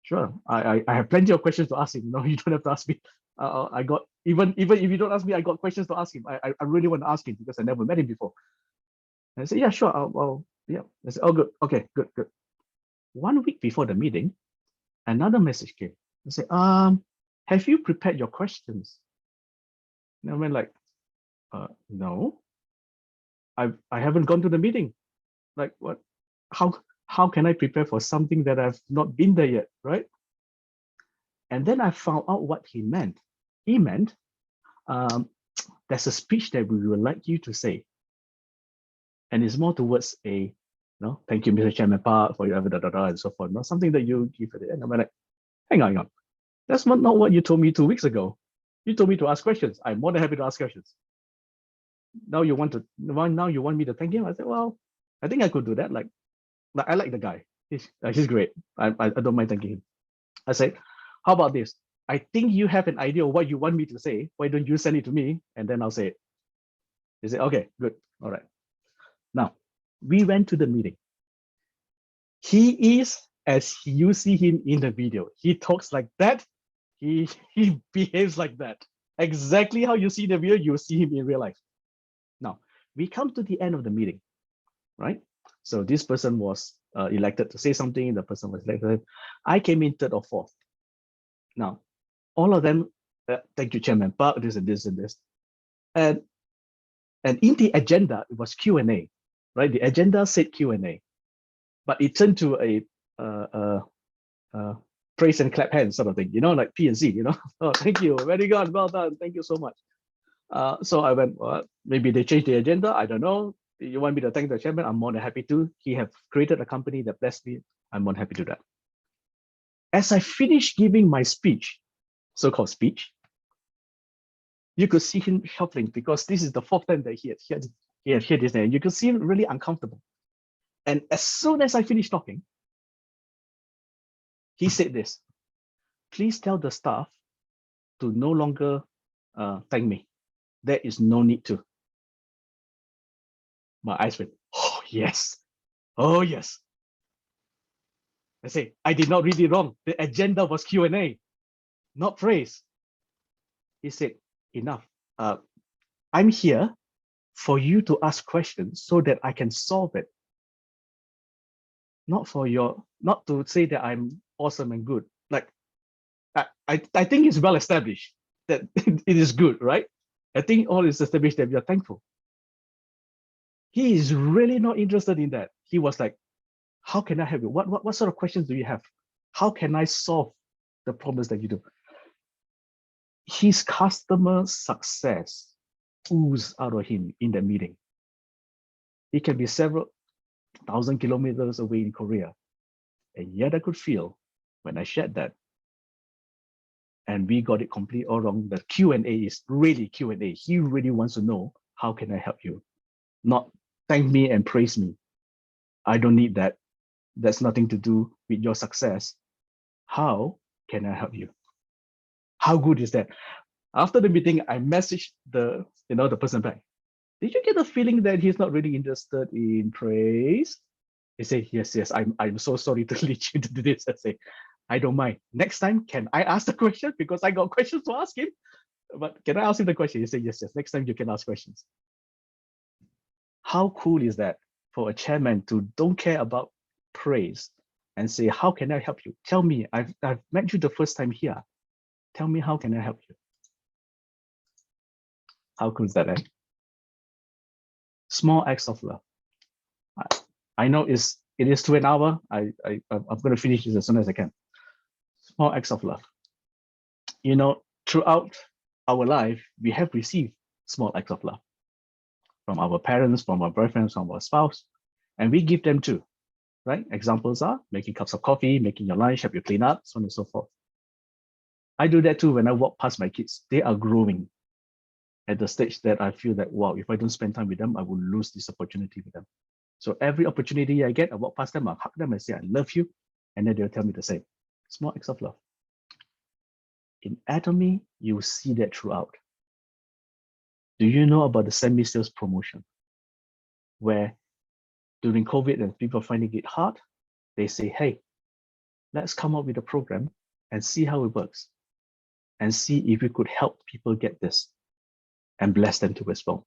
sure, I have plenty of questions to ask him. No, you don't have to ask me. I got, even if you don't ask me, I got questions to ask him. I really want to ask him because I never met him before. And I said, yeah, sure, yeah. I said, oh, good, okay, good. 1 week before the meeting, another message came. I said, have you prepared your questions? And I went like, no, I haven't gone to the meeting. Like, what? How can I prepare for something that I've not been there yet, right? And then I found out what he meant. He meant, there's a speech that we would like you to say. And it's more towards a, thank you, Mr. Chairman Park, for your and so forth. Not something that you give at the end. I'm like, hang on. That's not what you told me 2 weeks ago. You told me to ask questions. I'm more than happy to ask questions. Now you want me to thank him? I said, well, I think I could do that. Like I like the guy. He's great. I don't mind thanking him. I said, how about this? I think you have an idea of what you want me to say. Why don't you send it to me? And then I'll say it. He said, okay, good. All right. Now, we went to the meeting. He is as you see him in the video. He talks like that. He behaves like that. Exactly how you see the video, you see him in real life. Now, we come to the end of the meeting, right? So this person was elected to say something. The person was elected. I came in third or fourth. Now, all of them, thank you, Chairman Park, this and this and this. And in the agenda, it was Q&A, right? The agenda said Q&A. but it turned to a praise and clap hands sort of thing, like P&C, Oh, thank you, very good, well done, thank you so much. So I went, well, maybe they changed the agenda, I don't know. You want me to thank the chairman? I'm more than happy to. He have created a company that blessed me. I'm more than happy to do that. As I finished giving my speech, so-called speech, you could see him shuffling because this is the fourth time that he had heard his name. You could see him really uncomfortable. And as soon as I finished talking, he said this, please tell the staff to no longer thank me. There is no need to. My eyes went, oh, yes. Oh, yes. I say, I did not read it wrong. The agenda was Q&A, not praise. He said, enough. I'm here for you to ask questions so that I can solve it. Not to say that I'm awesome and good. Like, I think it's well established that it is good, right? I think all is established that we are thankful. He is really not interested in that. He was like, how can I help you? What sort of questions do you have? How can I solve the problems that you do? His customer success oozed out of him in the meeting. He can be several thousand kilometers away in Korea. And yet I could feel when I shared that, and we got it completely all wrong. The Q&A is really Q&A. He really wants to know, how can I help you? Not thank me and praise me. I don't need that. That's nothing to do with your success. How can I help you? How good is that? After the meeting, I messaged the person back. Did you get the feeling that he's not really interested in praise? He said, yes, I'm so sorry to lead you to do this. I say, I don't mind. Next time, can I ask the question? Because I got questions to ask him. But can I ask him the question? He said, yes. Next time you can ask questions. How cool is that for a chairman to don't care about praise and say, how can I help you? Tell me, I've met you the first time here. Tell me, how can I help you? How cool is that, eh? Small acts of love. I know it is to an hour. I'm going to finish this as soon as I can. Small acts of love. Throughout our life, we have received small acts of love from our parents, from our boyfriends, from our spouse, and we give them too, right? Examples are making cups of coffee, making your lunch, help you clean up, so on and so forth. I do that too when I walk past my kids. They are growing at the stage that I feel that, wow, if I don't spend time with them, I will lose this opportunity with them. So every opportunity I get, I walk past them, I hug them, I say, I love you. And then they'll tell me the same. Small acts of love. In Atomy, you will see that throughout. Do you know about the semi-sales promotion? Where during COVID and people are finding it hard, they say, hey, let's come up with a program and see how it works. And see if we could help people get this and bless them too as well.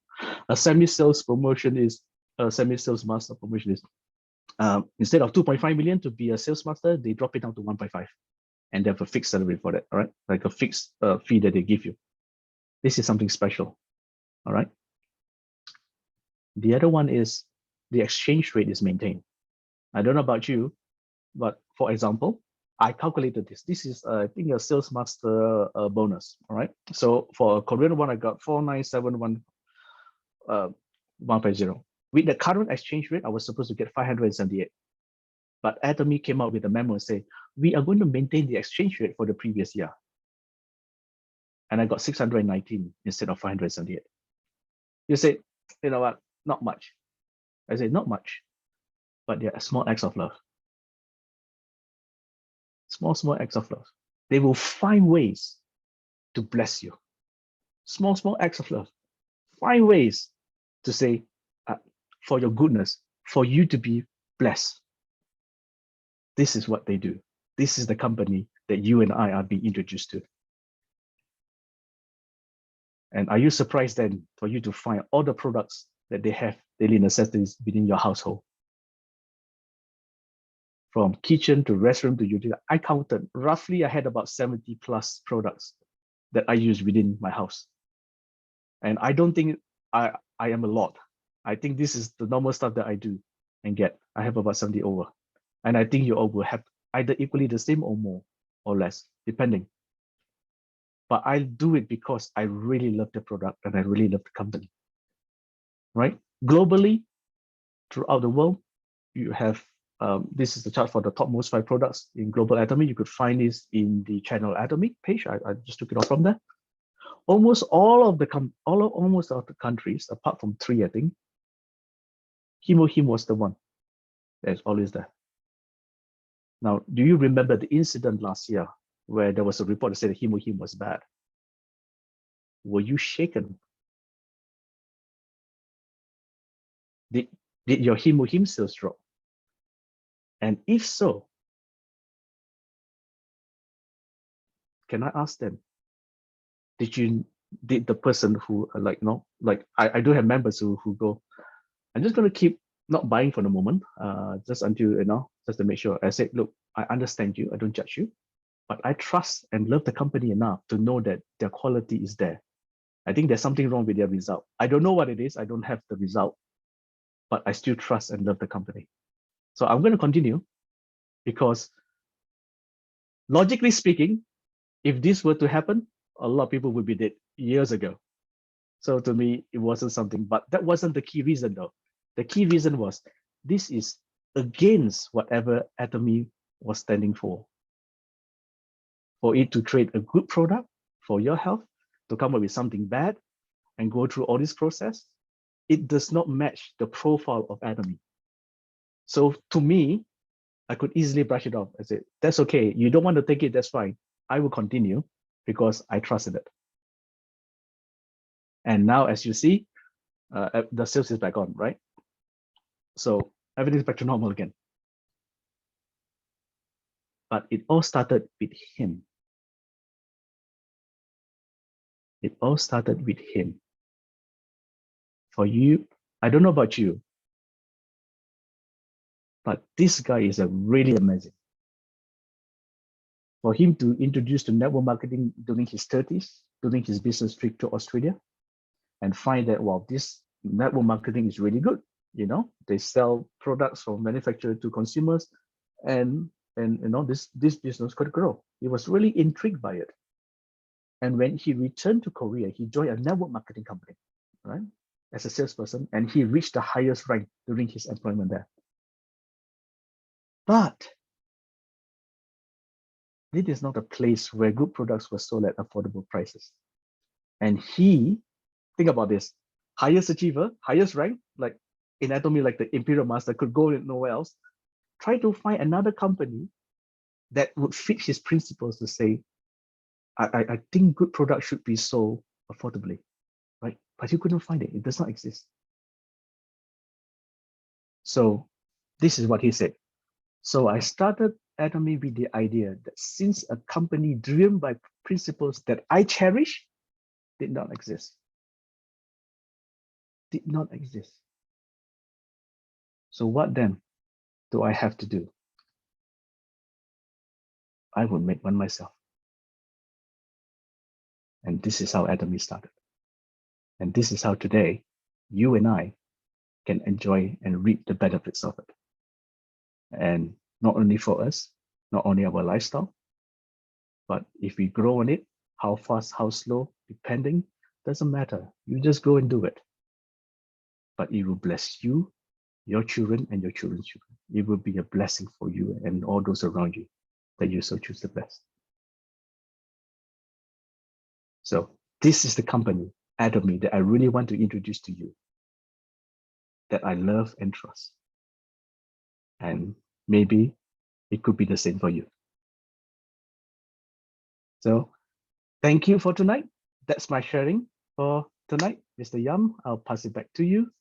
A semi-sales promotion is, a semi-sales master promotion is, instead of 2.5 million to be a sales master, they drop it down to 1.5. And they have a fixed salary for that, all right? Like a fixed fee that they give you. This is something special, all right? The other one is the exchange rate is maintained. I don't know about you, but for example, I calculated this. This is, I think, a sales master bonus, all right? So for a Korean one, I got 4971150. With the current exchange rate, I was supposed to get 578. But Atomy came out with a memo and say, we are going to maintain the exchange rate for the previous year. And I got 619 instead of 578. You say, you know what, not much. I say, not much, but they're small acts of love. Small acts of love. They will find ways to bless you. Small acts of love. Find ways to say, for your goodness, for you to be blessed. This is what they do. This is the company that you and I are being introduced to. And are you surprised then for you to find all the products that they have, daily necessities within your household? From kitchen to restroom to utility, I counted roughly, I had about 70 plus products that I use within my house. And I don't think I am a lot. I think this is the normal stuff that I do and get. I have about 70 over. And I think you all will have either equally the same or more or less, depending. But I do it because I really love the product and I really love the company, right? Globally, throughout the world, you have, this is the chart for the top most 5 products in Global Atomy. You could find this in the channel Atomy page. I just took it off from there. Almost all of the countries, apart from 3, I think, Him was the one that's always there. Now, do you remember the incident last year where there was a report that said that Him was bad? Were you shaken? Did your Him sales drop? And if so, can I ask them, did the person who I do have members who go, I'm just going to keep not buying for the moment, just until, just to make sure. I said, look, I understand you, I don't judge you, but I trust and love the company enough to know that their quality is there. I think there's something wrong with their result. I don't know what it is, I don't have the result, but I still trust and love the company. So I'm going to continue because logically speaking, if this were to happen, a lot of people would be dead years ago. So to me, it wasn't something, but that wasn't the key reason though. The key reason was this is against whatever Atomy was standing for it to create a good product for your health, to come up with something bad and go through all this process. It does not match the profile of Atomy. So to me, I could easily brush it off. I said, that's okay. You don't want to take it, that's fine. I will continue because I trusted it. And now, as you see, the sales is back on, right? So everything's back to normal again. But it all started with him. It all started with him. For you, I don't know about you, but this guy is really amazing. For him to introduce the network marketing during his 30s, during his business trip to Australia, and find that, well, this network marketing is really good. They sell products from manufacturer to consumers, and this business could grow. He was really intrigued by it. And when he returned to Korea, he joined a network marketing company, right, as a salesperson, and he reached the highest rank during his employment there. But this is not a place where good products were sold at affordable prices. And he, think about this, highest achiever, highest rank, like in Atomy, like the Imperial Master, could go nowhere else. Try to find another company that would fit his principles to say, I think good products should be sold affordably, right? But you couldn't find it. It does not exist. So this is what he said. So I started Atomy with the idea that since a company driven by principles that I cherish did not exist, so what then do I have to do? I will make one myself. And this is how Atomy started. And this is how today you and I can enjoy and reap the benefits of it. And not only for us, not only our lifestyle, but if we grow on it, how fast, how slow, depending, doesn't matter. You just go and do it. But it will bless you, your children, and your children's children. It will be a blessing for you and all those around you that you so choose the best. So this is the company, Atomy, that I really want to introduce to you, that I love and trust. And maybe it could be the same for you. So thank you for tonight. That's my sharing for tonight. Mr. Yam, I'll pass it back to you.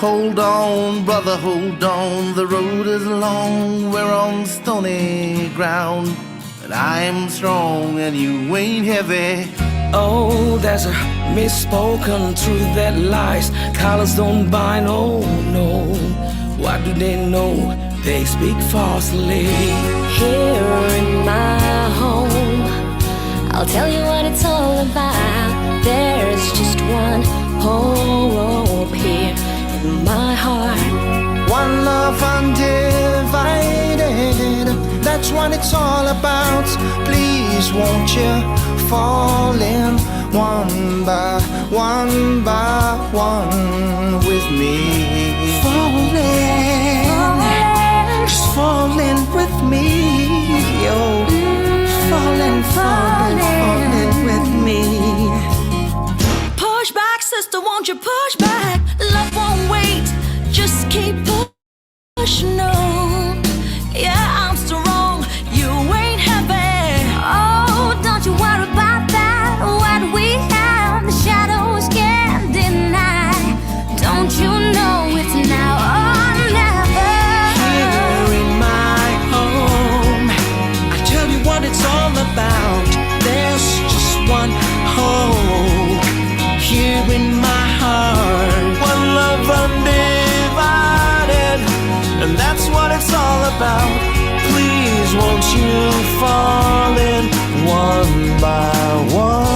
Hold on, brother, hold on. The road is long, we're on stony ground. But I am strong and you ain't heavy. Oh, there's a misspoken truth that lies. Colors don't bind, oh no. What do they know? They speak falsely. Here in my home, I'll tell you what it's all about. There's just one hope here in my heart. One love undivided, that's what it's all about. Please won't you fall in one by one with me. Just falling with me. Oh, falling with me. Push back, sister, won't you push back? Love won't wait, just keep pushing on. Yeah, I'm strong, you ain't heavy. Oh, don't you worry about that. What we have, the shadows can't deny. Don't you know it's now or never? Here in my home, I tell you what it's all about. There's just one hope here in my heart. One love undivided, and that's what it's all about. Please won't you fall in one by one.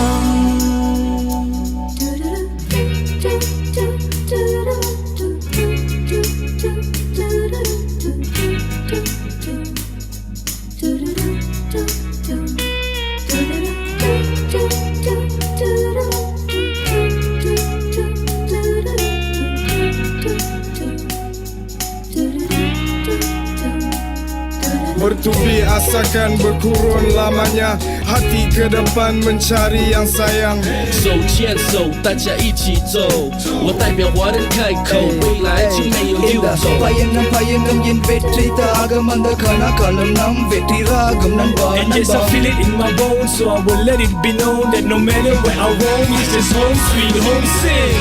Bertubi asakan berkurun lamanya, hati ke depan mencari yang sayang。手牵手，大家一起走。我代表华人开口，未来就没有溜走。 And yes, I feel it in my bones, so I will let it be known that no matter where I roam, it's just home sweet home sing.